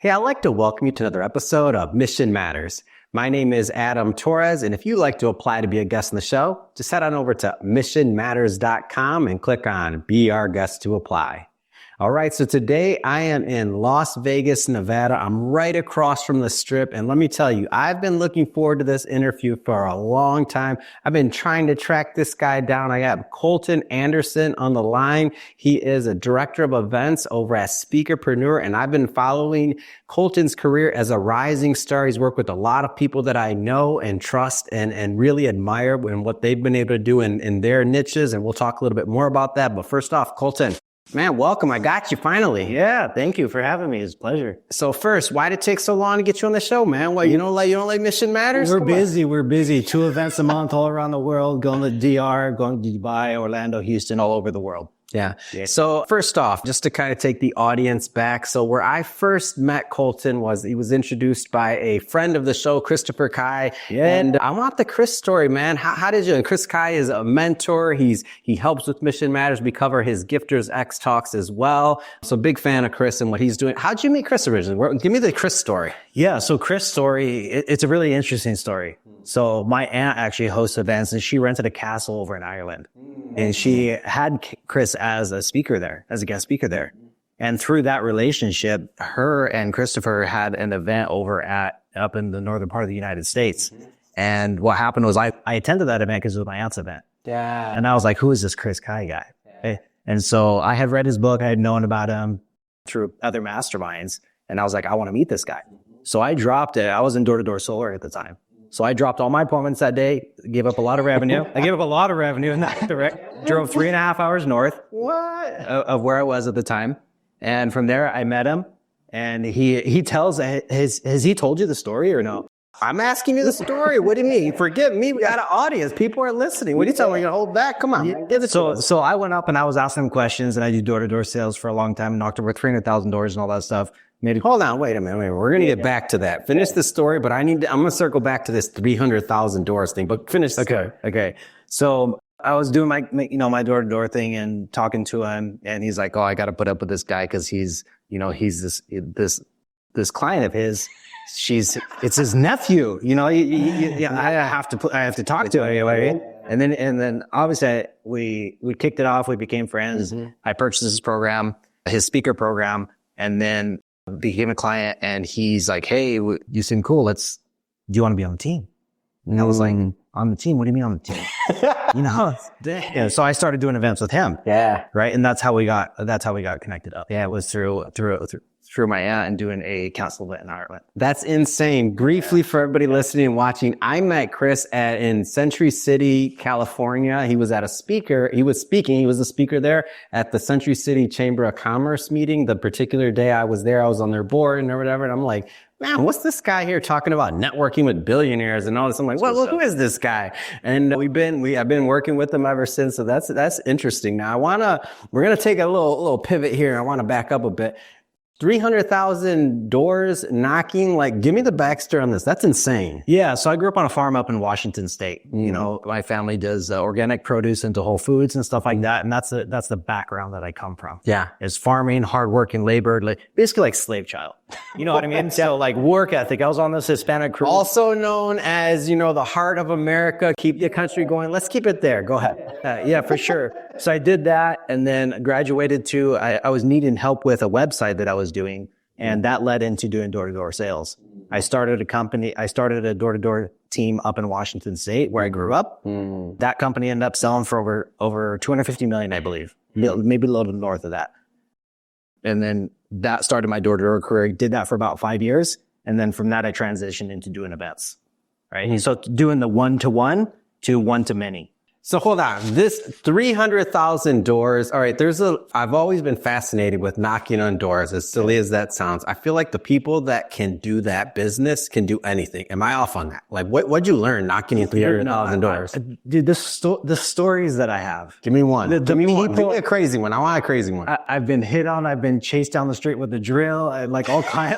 Hey, I'd like to welcome you to another episode of Mission Matters. My name is Adam Torres, and if you'd like to apply to be a guest on the show, just head on over to missionmatters.com and click on Be Our Guest to apply. All right, so today I am in Las Vegas, Nevada. I'm right across from the Strip, and let me tell you, I've been looking forward to this interview for a long time. I've been trying to track this guy down. I got Colten Andersen on the line. He is a director of events over at Speakerpreneur, and I've been following Colten's career as a rising star. He's worked with a lot of people that I know and trust and really admire and what they've been able to do in their niches, and we'll talk a little bit more about that. But first off, Colten, man, welcome. I got you finally. Yeah, thank you for having me. It's a pleasure. So first, why'd it take so long to get you on the show, man? What, you don't like Mission Matters? We're busy. 2 events a month all around the world, going to DR, going to Dubai, Orlando, Houston, all over the world. Yeah. So first off, just to kind of take the audience back. So where I first met Colten was he was introduced by a friend of the show, Christopher Kai. Yeah. And I want the Chris story, man. How did you? And Chris Kai is a mentor. He helps with Mission Matters. We cover his Gifters X talks as well. So big fan of Chris and what he's doing. How'd you meet Chris originally? Give me the Chris story. Yeah. So Chris' story, it's a really interesting story. So my aunt actually hosts events and she rented a castle over in Ireland. And she had Chris as a speaker there, as a guest speaker there. And through that relationship, her and Christopher had an event up in the northern part of the United States. And what happened was I attended that event because it was my aunt's event. Yeah. And I was like, who is this Chris Kai guy? Yeah. And so I had read his book. I had known about him through other masterminds. And I was like, I want to meet this guy. So I dropped it. I was in door-to-door solar at the time. So I dropped all my appointments that day, gave up a lot of revenue. I gave up a lot of revenue in that direct, drove 3.5 hours north of where I was at the time. And from there, I met him. And he tells, has he told you the story or no? I'm asking you the story. What do you mean? Forgive me. We got an audience. People are listening. What are you telling me? You're going to hold back? Come on. Yeah. So I went up and I was asking him questions, and I do door-to-door sales for a long time, knocked over $300,000 and all that stuff. Hold on, wait a minute. We're going to get back to that. Finish the story, but I'm going to circle back to this 300,000 doors thing, but finish the story. Okay. So I was doing my door-to-door thing and talking to him, and he's like, oh, I got to put up with this guy because he's this client of his. It's his nephew, I have to talk to him anyway. And then obviously we kicked it off. We became friends. Mm-hmm. I purchased his program, his speaker program, and then became a client. And he's like, hey, you seem cool. Do you want to be on the team? And I was like, on the team? What do you mean on the team? So I started doing events with him. Yeah. Right. And that's how we got connected up. Yeah. It was through my aunt and doing a council event in Ireland. That's insane. Briefly for everybody listening and watching, I met Chris in Century City, California. He was at a speaker. He was speaking. He was a speaker there at the Century City Chamber of Commerce meeting. The particular day I was there, I was on their board and whatever. And I'm like, man, what's this guy here talking about networking with billionaires and all this? I'm like, well, who is this guy? And I've been working with him ever since. So that's interesting. Now we're going to take a little pivot here. I want to back up a bit. 300,000 doors knocking, give me the backstory on this. That's insane. Yeah. So I grew up on a farm up in Washington State. Mm-hmm. My family does organic produce into Whole Foods and stuff like that. And that's the background that I come from. Yeah. Is farming, hardworking labor, basically like slave child. You know what I mean? So work ethic. I was on this Hispanic crew. Also known as, the heart of America. Keep the country going. Let's keep it there. Go ahead. Yeah, for sure. So I did that and then graduated to, I was needing help with a website that I was doing. And that led into doing door-to-door sales. I started a door-to-door team up in Washington State where I grew up. Mm. That company ended up selling for over 250 million, I believe. Maybe a little bit north of that. And then that started my door-to-door career. Did that for about 5 years. And then from that, I transitioned into doing events. Right. Mm. So doing the one-to-one to one-to-many. So hold on, this 300,000 doors. All right. I've always been fascinated with knocking on doors, as silly as that sounds. I feel like the people that can do that business can do anything. Am I off on that? What'd you learn knocking in 300,000 doors? Dude, the stories that I have. Give me one. Give me a crazy one. I want a crazy one. I've been hit on. I've been chased down the street with a drill, all kinds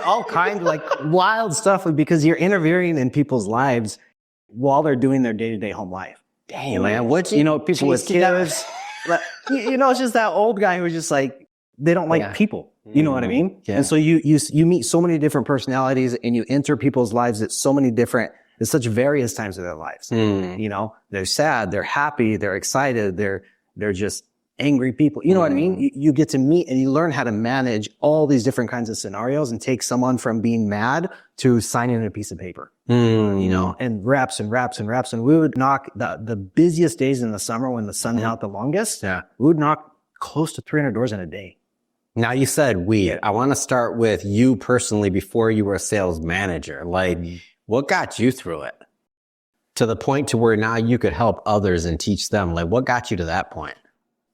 wild stuff because you're interfering in people's lives while they're doing their day-to-day home life. Damn, man. People with kids. It's just that old guy who's just they don't like people. You know what I mean? Yeah. And so you meet so many different personalities and you enter people's lives at such various times of their lives. You know, they're sad, they're happy, they're excited, they're just angry people. You know what I mean? You get to meet and you learn how to manage all these different kinds of scenarios and take someone from being mad to signing a piece of paper, you know, and reps and reps and reps. And we would knock the busiest days in the summer when the sun out the longest. Yeah. We would knock close to 300 doors in a day. Now you said we. I want to start with you personally before you were a sales manager. Like, what got you through it to the point to where now you could help others and teach them? Like, what got you to that point?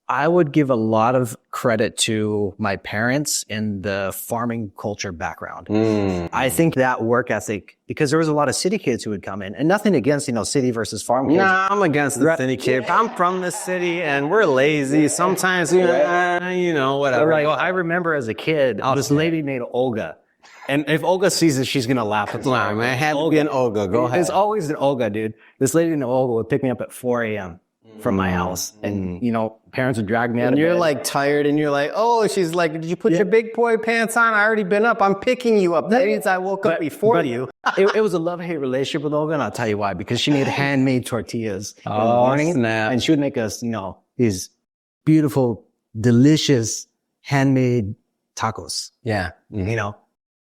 I would give a lot of credit to my parents and the farming culture background. I think that work ethic, because there was a lot of city kids who would come in, and nothing against, you know, city versus farm kids. Nah, I'm against the city kid. I'm from the city and we're lazy. Sometimes, you know, whatever. Right. Well, I remember as a kid, this lady named Olga. And if Olga sees it, she's going to laugh. It's not, man. It had to be an Olga. Go ahead. It's always an Olga, dude. This lady named Olga would pick me up at 4 a.m. from my house. And, you know, parents would drag me out and of you're bed. like tired and you're like, oh, she's like, did you put your big boy pants on? I already been up. I'm picking you up. That means I woke up before you. It was a love-hate relationship with Olga, and I'll tell you why. Because she made handmade tortillas in the morning. Snap. And she would make us, you know, these beautiful, delicious, handmade tacos. Yeah. You know?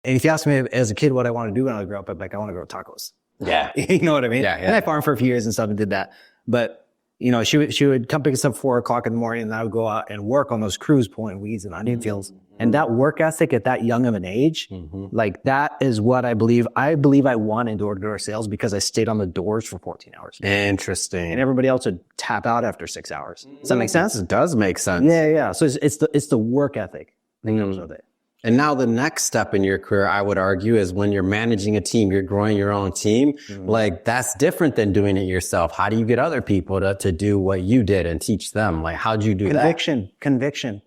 And if you ask me as a kid what I want to do when I grow up, I'm like, I want to grow tacos. Yeah. You know what I mean? Yeah, yeah. And I farmed for a few years and stuff and did that. But, you know, she would come pick us up 4 o'clock in the morning, and I would go out and work on those crews pulling weeds and onion fields. And that work ethic at that young of an age, like that is what I believe. I believe I won in door-to-door sales because I stayed on the doors for 14 hours. Interesting. And everybody else would tap out after 6 hours. Does that make sense? It does make sense. Yeah. So it's the work ethic that comes with it. And now the next step in your career, I would argue, is when you're managing a team, you're growing your own team. Like, that's different than doing it yourself. How do you get other people to do what you did and teach them? Like, how'd you do that? Conviction.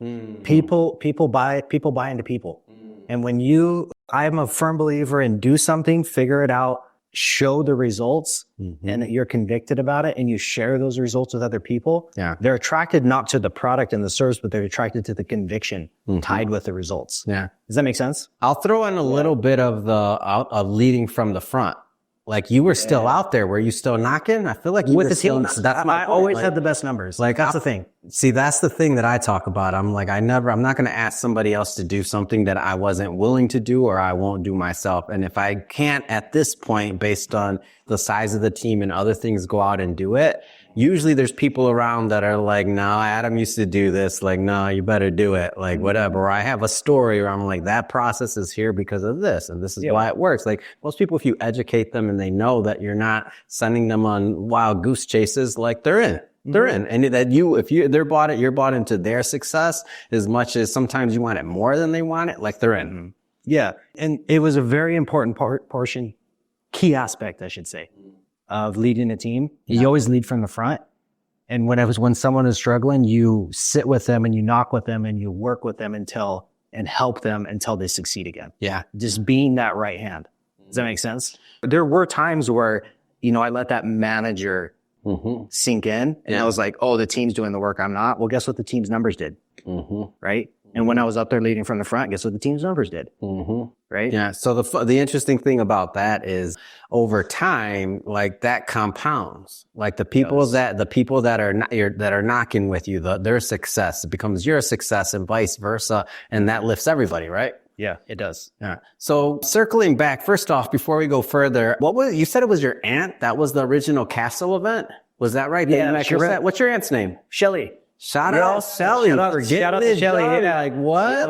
People buy into people. And I'm a firm believer in do something, figure it out, show the results, and that you're convicted about it, and you share those results with other people. Yeah. They're attracted not to the product and the service, but they're attracted to the conviction tied with the results. Yeah. Does that make sense? I'll throw in a little bit of of leading from the front. Like, you were still out there. Were you still knocking? I feel like you with were the still, team. that's my I point. always Like, had the best numbers. Like, That's the thing. See, that's the thing that I talk about. I'm like, I'm not going to ask somebody else to do something that I wasn't willing to do or I won't do myself. And if I can't at this point, based on the size of the team and other things, go out and do it, usually there's people around that are like, no, Adam used to do this. Like, no, you better do it. Like, whatever. Or I have a story where I'm like, that process is here because of this. And this is why it works. Like, most people, if you educate them and they know that you're not sending them on wild goose chases, like, they're in. They're in. And that you're bought into their success as much as sometimes you want it more than they want it. Like, they're in. Yeah. And it was a very important key aspect, I should say, of leading a team. You always lead from the front. And when someone is struggling, you sit with them and you knock with them and you work with them and help them until they succeed again. Yeah. Just being that right hand. Does that make sense? There were times where, you know, I let that manager sink in and I was like, oh, the team's doing the work, I'm not. Well, guess what the team's numbers did? Right? And when I was up there leading from the front, guess what the team's numbers did? Right? Yeah. So the interesting thing about that is over time, like, that compounds. Like, the people that are knocking with you, their success, it becomes your success and vice versa. And that lifts everybody, right? Yeah, it does. Yeah. So circling back, first off, before we go further, you said it was your aunt that was the original castle event? Was that right? Yeah, sure. What's your aunt's name? Shelly. Shout out Shelly. Shout out to Shelly. Yeah. Like, what?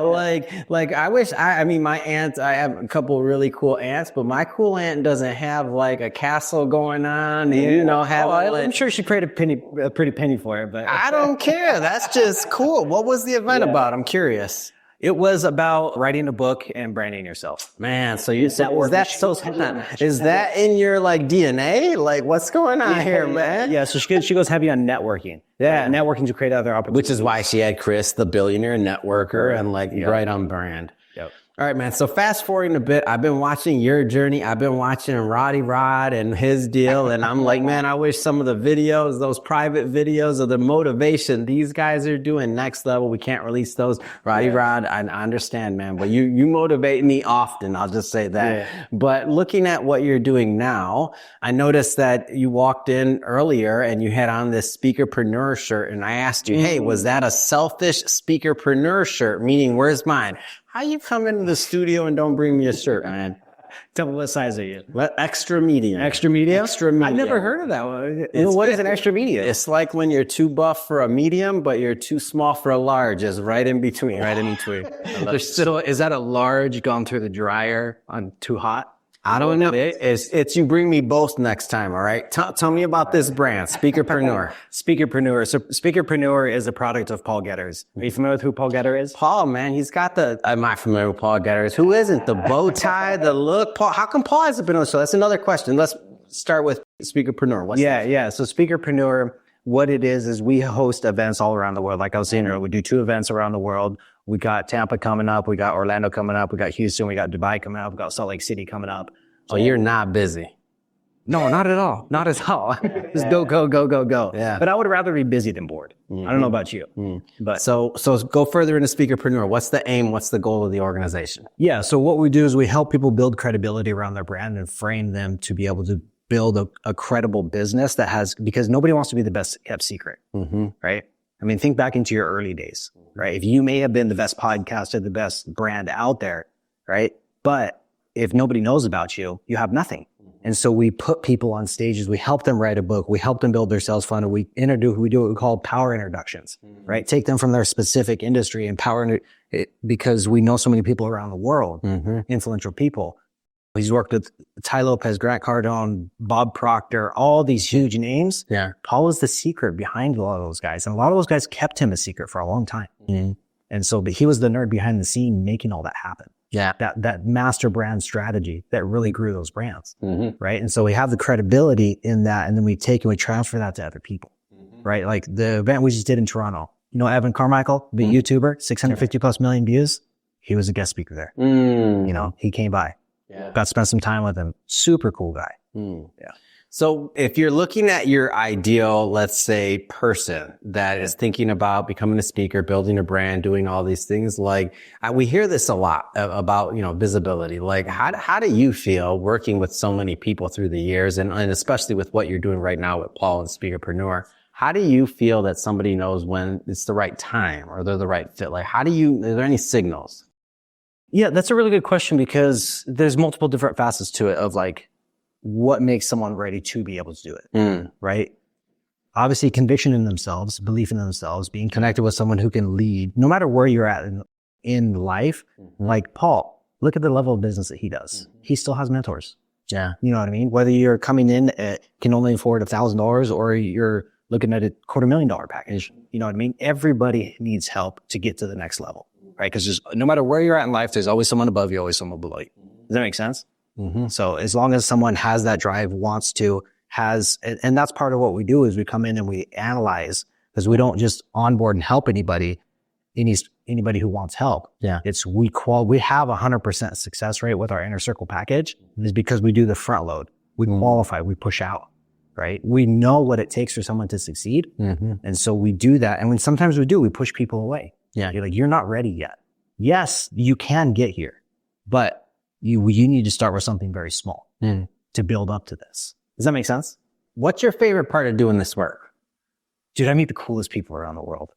Like, I wish I mean, my aunt, I have a couple really cool aunts, but my cool aunt doesn't have like a castle going on, you know, I'm sure she paid a pretty penny for it, but I don't care. That's just cool. What was the event about? I'm curious. It was about writing a book and branding yourself. Man, so is that in your like DNA? Like, what's going on here, man? Yeah, so she goes heavy on networking. Yeah, networking to create other opportunities. Which is why she had Chris, the billionaire networker, and like right on brand. Yep. All right, man. So fast forwarding a bit, I've been watching your journey. I've been watching Roddy Rod and his deal. And I'm like, man, I wish some of the videos, those private videos of the motivation these guys are doing next level. We can't release those. Roddy Rod, I understand, man, but you motivate me often. I'll just say that. Yeah. But looking at what you're doing now, I noticed that you walked in earlier and you had on this Speakerpreneur shirt. And I asked you, hey, was that a selfish Speakerpreneur shirt? Meaning, where's mine? How you come into the studio and don't bring me a shirt, man? Tell me what size are you? Extra medium. Extra medium? Extra medium. I've never heard of that one. What is an extra medium? It's like when you're too buff for a medium, but you're too small for a large. It's right in between. Right in between. So is that a large gone through the dryer on too hot? I don't know. It's you bring me both next time, all right? Tell me about this brand, Speakerpreneur. Speakerpreneur. So Speakerpreneur is a product of Paul Getters. Are you familiar with who Paul Getter is? Paul, man, he's got I'm not familiar with Paul Getters. Who isn't? The bow tie, the look. Paul, how come Paul hasn't been on the show? That's another question. Let's start with Speakerpreneur. What's that? Yeah. So Speakerpreneur, what it is we host events all around the world. Like I was saying earlier, we do 2 events around the world. We got Tampa coming up. We got Orlando coming up. We got Houston. We got Dubai coming up. We got Salt Lake City coming up. So you're not busy. No, not at all. Not at all. Just go. Yeah. But I would rather be busy than bored. Mm-hmm. I don't know about you. But so go further into Speakerpreneur. What's the aim? What's the goal of the organization? Yeah. So what we do is we help people build credibility around their brand and frame them to be able to build a credible business because nobody wants to be the best kept secret, right? I mean, think back into your early days, right? If you may have been the best podcaster, the best brand out there, right? But if nobody knows about you, you have nothing. And so we put people on stages. We help them write a book. We help them build their sales funnel. We do what we call power introductions, right? Take them from their specific industry and because we know so many people around the world, influential people. He's worked with Ty Lopez, Grant Cardone, Bob Proctor, all these huge names. Yeah. Paul is the secret behind a lot of those guys. And a lot of those guys kept him a secret for a long time. And so, but he was the nerd behind the scene making all that happen. Yeah. That master brand strategy that really grew those brands. Right. And so we have the credibility in that. And then we take and we transfer that to other people. Right. Like the event we just did in Toronto, you know, Evan Carmichael, the YouTuber, 650 plus million views. He was a guest speaker there. You know, he came by. Got to spend some time with him. Super cool guy. Yeah. So if you're looking at your ideal, let's say, person that is thinking about becoming a speaker, building a brand, doing all these things, like we hear this a lot about, you know, visibility. Like how do you feel working with so many people through the years and especially with what you're doing right now with Paul and Speakerpreneur? How do you feel that somebody knows when it's the right time or they're the right fit? Like are there any signals? Yeah, that's a really good question because there's multiple different facets to it of like what makes someone ready to be able to do it, right? Obviously, conviction in themselves, belief in themselves, being connected with someone who can lead, no matter where you're at in life. Like Paul, look at the level of business that he does. He still has mentors. Yeah. You know what I mean? Whether you're coming in can only afford $1,000 or you're looking at a $250,000 package, you know what I mean? Everybody needs help to get to the next level. Right? Because no matter where you're at in life, there's always someone above you, always someone below you. Does that make sense? So as long as someone has that drive, wants to, and that's part of what we do is we come in and we analyze because we don't just onboard and help anybody who wants help. Yeah. We have 100% success rate with our inner circle package is because we do the front load. We qualify, we push out, right? We know what it takes for someone to succeed. And so we do that. And sometimes we push people away. Yeah. You're like, you're not ready yet. Yes, you can get here, but you need to start with something very small to build up to this. Does that make sense? What's your favorite part of doing this work? Dude, I meet the coolest people around the world.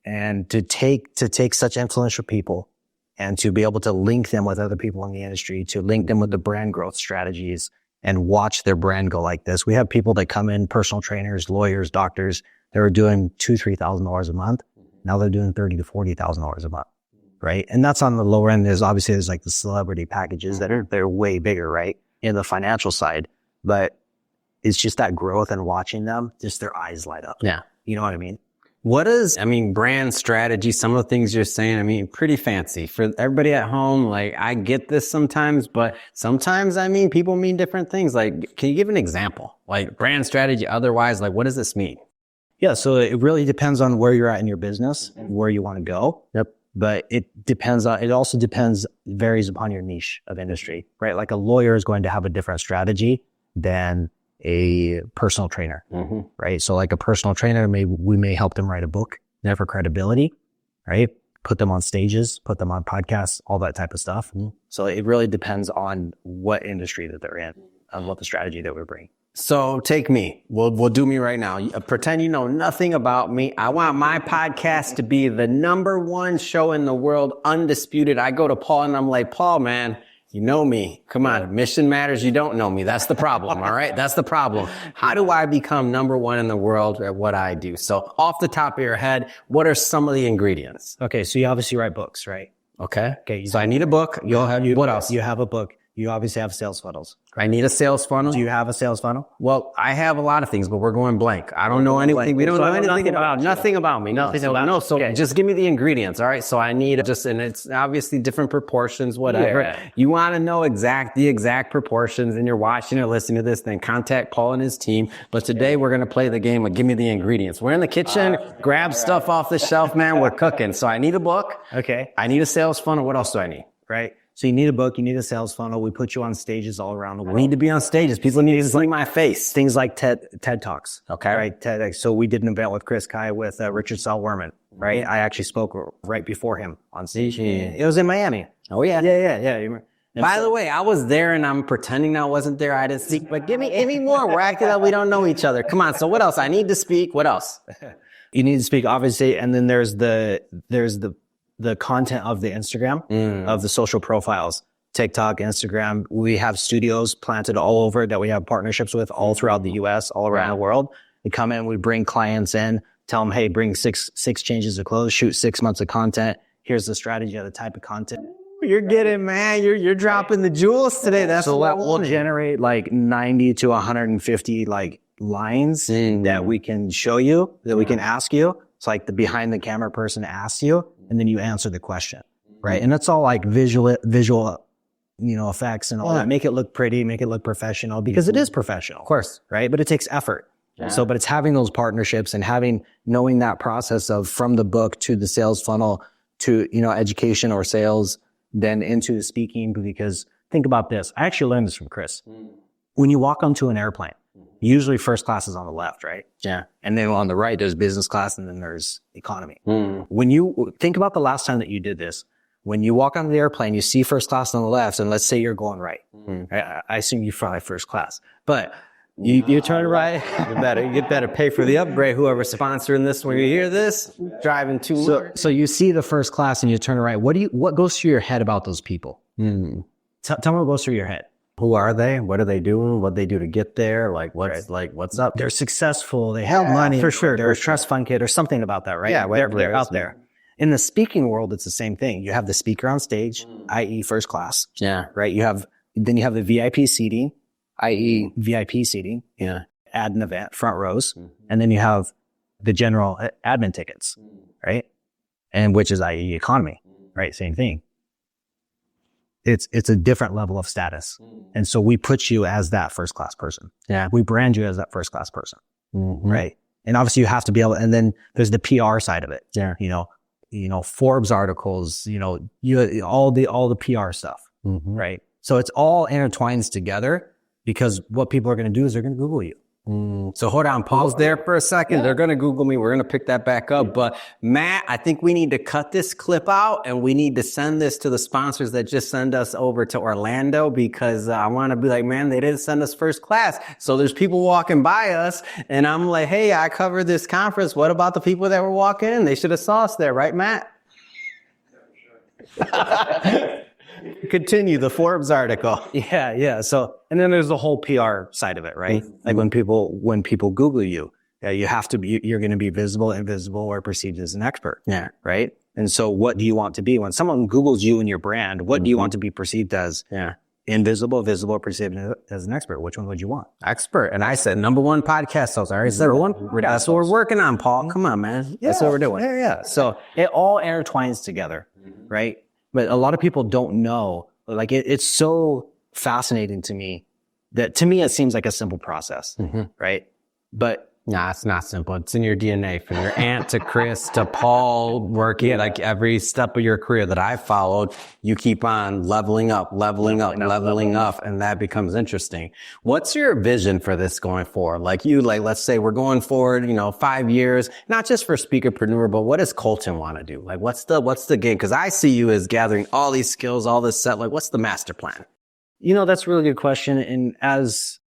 And to take such influential people and to be able to link them with other people in the industry, to link them with the brand growth strategies and watch their brand go like this. We have people that come in, personal trainers, lawyers, doctors, that are doing $2,000, $3,000 a month. Now they're doing $30,000 to $40,000 a month, right? And that's on the lower end. There's like the celebrity packages they're way bigger, right? In the financial side, but it's just that growth and watching them, just their eyes light up. Yeah. You know what I mean? Brand strategy, some of the things you're saying, pretty fancy for everybody at home. Like I get this sometimes, but sometimes, people mean different things. Like, can you give an example? Like brand strategy, otherwise, like what does this mean? Yeah, so it really depends on where you're at in your business and where you want to go. but it also varies upon your niche of industry, right? Like a lawyer is going to have a different strategy than a personal trainer, right? So like a personal trainer, we may help them write a book, for credibility, right? Put them on stages, put them on podcasts, all that type of stuff. So it really depends on what industry that they're in and what the strategy that we bring. So take me. We'll do me right now. Pretend you know nothing about me. I want my podcast to be the #1 show in the world, undisputed. I go to Paul and I'm like, Paul, man, you know me. Come on. Mission matters. You don't know me. That's the problem. All right. That's the problem. How do I become #1 in the world at what I do? So off the top of your head, what are some of the ingredients? Okay. So you obviously write books, right? Okay. So I need a book. What else? You have a book. You obviously have sales funnels. I need a sales funnel. Do you have a sales funnel? Well, I have a lot of things, but we're going blank. I don't know anything. We don't know anything about nothing about me. So just give me the ingredients. All right. So I need and it's obviously different proportions, whatever. Yeah. You want to know the exact proportions, and you're watching or listening to this, then contact Paul and his team. But today we're going to play the game of give me the ingredients. We're in the kitchen, grab stuff off the shelf, man. We're cooking. So I need a book. Okay. I need a sales funnel. What else do I need? Right. So you need a book, you need a sales funnel. We put you on stages all around the world. I need to be on stages. People need to see my face. Things like TED Talks. Okay. Right. TED. So we did an event with Chris Kai with Richard Salwerman. Right. I actually spoke right before him on stage. It was in Miami. Oh yeah. Yeah. By the way, I was there and I'm pretending I wasn't there. I didn't speak, but give me more. We're acting like we don't know each other. Come on. So what else? I need to speak. What else? You need to speak, obviously. And then there's the content of the Instagram, of the social profiles, TikTok, Instagram. We have studios planted all over that we have partnerships with all throughout the US, all around the world. We come in, we bring clients in, tell them, hey, bring six changes of clothes, shoot 6 months of content. Here's the strategy of the type of content. You're getting, man, you're dropping the jewels today. That's so that will generate like 90 to 150 like lines that we can show you, that we can ask you. It's like the behind the camera person asks you, and then you answer the question, right? And it's all like visual, effects and all that. Make it look pretty, make it look professional, because it is professional, of course, right? But it takes effort. Yeah. So, but it's having those partnerships and knowing that process of from the book to the sales funnel to, education or sales, then into the speaking. Because think about this. I actually learned this from Chris. When you walk onto an airplane, usually first class is on the left, right? Yeah. And then on the right, there's business class and then there's economy. When you think about the last time that you did this, when you walk on the airplane, you see first class on the left, and let's say you're going right. I assume you fly first class, but you turn right. You better pay for the upgrade. Whoever's sponsoring this, when you hear this, driving too much. So you see the first class and you turn right. What goes through your head about those people? Tell me what goes through your head. Who are they? What are they doing? What they do to get there? What's up? They're successful. They have money. For sure. They're a trust fund kid or something about that, right? Yeah, they're out there. In the speaking world, it's the same thing. You have the speaker on stage, i.e. first class. Yeah. Right. Then you have the VIP seating, i.e. VIP seating. Yeah. At an event, front rows. And then you have the general admin tickets, right? And which is i.e. economy, right? Same thing. It's a different level of status. And so we put you as that first class person. Yeah. We brand you as that first class person. Right. And obviously you have to be able, and then there's the PR side of it. Yeah. Forbes articles, all the PR stuff. Right. So it's all intertwines together, because what people are going to do is they're going to Google you. So hold on, pause there for a second. Yeah. They're going to Google me. We're going to pick that back up. But Matt, I think we need to cut this clip out and we need to send this to the sponsors that just send us over to Orlando, because I want to be like, man, they didn't send us first class. So there's people walking by us and I'm like, hey, I covered this conference. What about the people that were walking in? They should have saw us there, right, Matt? Continue the Forbes article. Yeah. So, and then there's the whole PR side of it, right? Like when people Google you, you're going to be visible, invisible, or perceived as an expert. Yeah. Right. And so what do you want to be when someone Googles you and your brand? What do you want to be perceived as? Yeah. Invisible, visible, or perceived as an expert? Which one would you want? Expert. And I said #1 podcast host. I already said one. That's what we're working on, Paul. Come on, man. Yeah. That's what we're doing. Yeah. So it all intertwines together, right? But a lot of people don't know, like it's so fascinating to me that to me, it seems like a simple process, right? But Nah, it's not simple. It's in your DNA. From your aunt to Chris to Paul, working like every step of your career that I followed, you keep on leveling up, and that becomes interesting. What's your vision for this going forward? Like let's say we're going forward, 5 years, not just for Speakerpreneur, but what does Colten want to do? Like, what's the game? Because I see you as gathering all these skills, all this set. Like, what's the master plan? That's a really good question. And as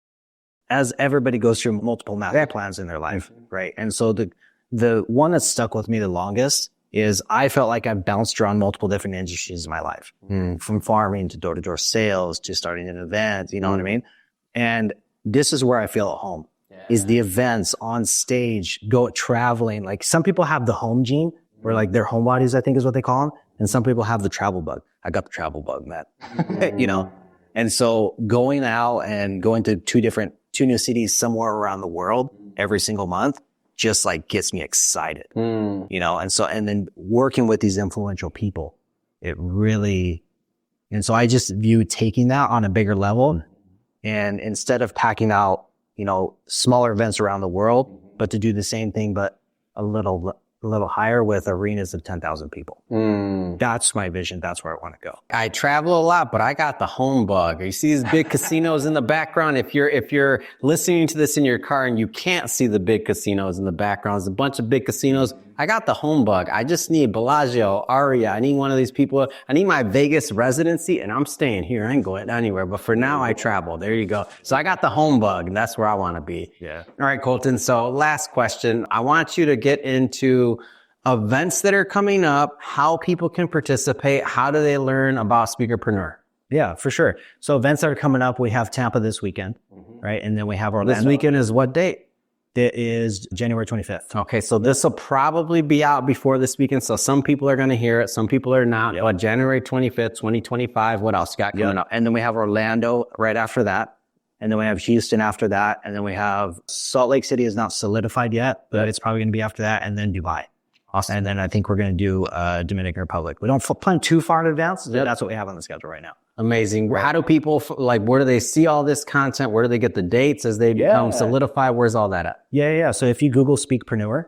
everybody goes through multiple master plans in their life, right? And so the one that stuck with me the longest is I felt like I bounced around multiple different industries in my life, from farming to door-to-door sales to starting an event, you know what I mean? And this is where I feel at home, is the events on stage, traveling. Like some people have the home gene, where like their homebodies, I think is what they call them. And some people have the travel bug. I got the travel bug, man, And so going out and going to two new cities somewhere around the world every single month just like gets me excited, and then working with these influential people, and so I just view taking that on a bigger level, and instead of packing out, smaller events around the world, but to do the same thing, but a little higher with arenas of 10,000 people. That's my vision. That's where I want to go. I travel a lot, but I got the home bug. You see these big casinos in the background. If you're listening to this in your car and you can't see the big casinos in the background, there's a bunch of big casinos. I got the home bug. I just need Bellagio, Aria. I need one of these people. I need my Vegas residency, and I'm staying here. I ain't going anywhere. But for now, I travel. There you go. So I got the home bug, and that's where I want to be. Yeah. All right, Colten. So last question. I want you to get into events that are coming up, how people can participate, how do they learn about Speakerpreneur? Yeah, for sure. So events that are coming up, we have Tampa this weekend, right? And then we have Orlando. This weekend is what date? It is January 25th. Okay, so this will probably be out before this weekend. So some people are going to hear it, some people are not. Yep. January 25th, 2025. What else you got coming up? And then we have Orlando right after that. And then we have Houston after that. And then we have Salt Lake City is not solidified yet, but it's probably going to be after that. And then Dubai. Awesome. And then I think we're going to do Dominican Republic. We don't plan too far in advance. That's what we have on the schedule right now. Amazing. How do people, where do they see all this content? Where do they get the dates as they become solidified? Where's all that at? Yeah. So if you Google Speakpreneur,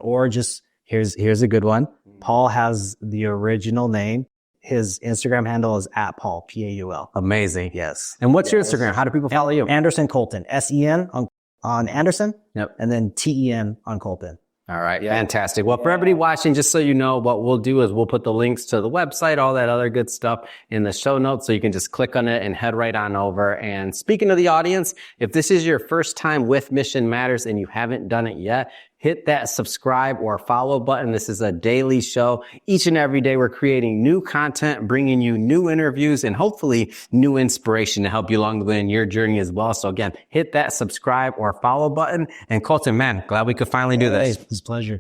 or just, here's a good one. Paul has the original name. His Instagram handle is @Paul, Paul. Amazing. Yes. And what's your Instagram? How do people follow you? Andersen Colten, SEN on Andersen. Yep. And then TEN on Colten. All right. Yeah. Fantastic. Well, for everybody watching, just so you know, what we'll do is we'll put the links to the website, all that other good stuff in the show notes. So you can just click on it and head right on over. And speaking of the audience, if this is your first time with Mission Matters and you haven't done it yet, hit that subscribe or follow button. This is a daily show. Each and every day, we're creating new content, bringing you new interviews, and hopefully new inspiration to help you along the way in your journey as well. So again, hit that subscribe or follow button. And Colten, man, glad we could finally do this. It's a pleasure.